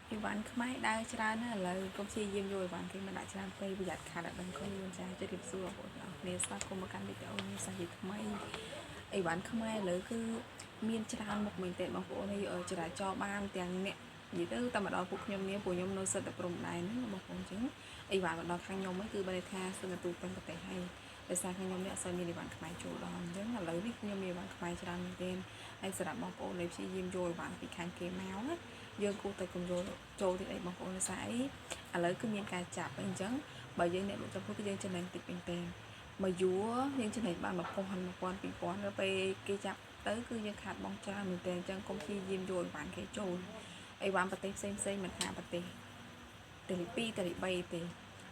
ពីវ៉ាន់ខ្មែរដើរច្រើនណាស់ឥឡូវកុំព្យាយាមយកអីវ៉ាន់គេមកដាក់ច្រើនពេកប្រយ័ត្នខាតដល់ដឹងខ្លួនចាជម្រាបសួរបងប្អូនអរគ្នាស្វាគមន៍មកកាន់វីដេអូនេះសាជាថ្មីអីវ៉ាន់ខ្មែរឥឡូវគឺមានច្រើនមុខមែនតើបងប្អូននេះចរាចរបានទាំងអ្នកនិយាយទៅតែម្ដងពួកខ្ញុំនេះពួកខ្ញុំនៅសិតតែព្រំដែនហ្នឹងបងប្អូនចឹងអីវ៉ាន់មកដល់ខាងខ្ញុំហ្នឹងគឺបើថាស្ទើរតែទូទាំងប្រទេសហើយដោយសារខាងខ្ញុំនេះអត់សូវមានអីវ៉ាន់ខ្មែរចូលដល់អញ្ចឹងឥឡូវនេះខ្ញុំមានអីវ៉ាន់ខ្មែរច្រើនមែនទែនហើយសម្រាប់បងប្អូនដែលព្យាយាមយកអីវ៉ាន់ពីខាងគេមកណាយើងគួរតែកុំយកចូលទីអីបងប្អូនដោយសារអីឥឡូវគឺមានការចាប់អញ្ចឹងបើយើងអ្នកលក់ចាប់គឺយើងចំណេញតិចមែនទែនមួយយួរយើងចំណេញបាន1000 2000ដល់ពេលគេចាប់ទៅគឺយើងខាតបង់ច្រើនមែនទែនអញ្ចឹងកុំព្យាយាមយកអីវ៉ាន់គេចូលអីវ៉ាន់ប្រទេសផ្សេងមិនថាប្រទេសទី2ទី3ទេ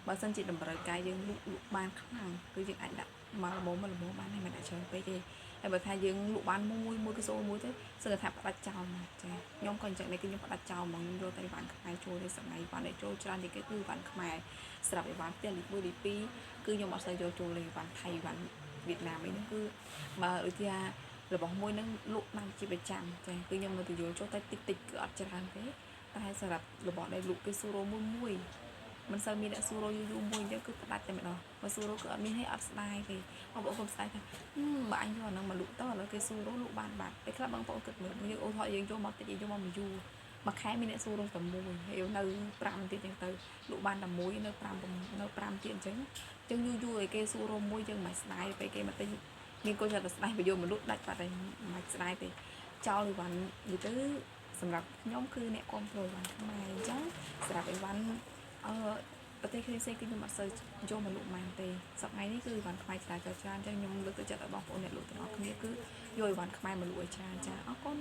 បើសិនជាតម្រូវការយើងលក់បានខ្លាំងគឺយើងអាចដាក់មកល្មមបានហើយមិនដាក់ច្រើនពេកទេហើយបើថាយើងលក់បានមួយកសោមួយទៅសឹងថាផ្ដាច់ចោលមកចាខ្ញុំក៏អញ្ចឹងដែរគឺខ្ញុំផ្ដាច់ចោលហ្មងខ្ញុំយកតែអីវ៉ាន់ខ្មែរចូលទេសម័យវ៉ាន់ដែលចូលច្រើននេះគឺអីវ៉ាន់ខ្មែរស្រាប់អីវ៉ាន់ផ្ទះទី1ទី2គឺខ្ញុំអត់សូវយកចូលលេអីវ៉ាន់ថៃអីវ៉ាន់វៀតណាមអីហ្នឹងគឺបើដូចជារបស់មួយហ្នឹងលក់បានជាប្រចាំចាគឺខ្ញុំនៅទៅយកចូលតែតិចគឺអត់ច្រើនទេតែសម្រាប់របស់ដែលលក់គេស៊ូរ៉ូមួយមិនសូវមានអ្នកស៊ូរ៉ូយូរមួយអញ្ចឹងគឺផ្ដាច់តែម្ដងបើស៊ូរ៉ូគឺអត់មានឲ្យអត់ស្ដាយទេបងប្អូនកុំស្ដាយថាបើអញយកអាហ្នឹងមកលក់ទៅឥឡូវគេស៊ូរ៉ូលក់បានបាត់ពេលខ្លះបងប្អូនគិតមើលយើងអូថតយើងយកមកតិចយកមកមួយយូរមួយខែមានអ្នកស៊ូរ៉ូតែមួយហើយនៅ5ទៀតអញ្ចឹងទៅលក់បានតែមួយនៅ5ទៀតអញ្ចឹងយូរឲ្យគេស៊ូរ៉ូមួយយើងមិនស្ដាយពេលគេមកទិញមានកូនចិត្តតែស្ដាយបើយកមកលក់ដាច់បាត់ហើយមិនស្ដាយទេចោលអីវ៉ាន់និយាយទៅសម្រាប់ខ្ញុំគឺអ្នកគ្រប់គ្រងអីវ៉ាន់ខ្មែរអញ្ចឹងសម្រាប់អីវ៉ាន់ប្រទេសផ្សេងគឺខ្ញុំអត់សូវយកមកលក់បានទេសប្តាហ៍នេះគឺអីវ៉ាន់ខ្មែរច្រើនអញ្ចឹងខ្ញុំលើកទឹកចិត្តឲ្យបងប្អូនអ្នកលក់ទាំងអស់គ្នាគឺយកអីវ៉ាន់ខ្មែរមកលក់ឲ្យច្រើនចាអរគុណ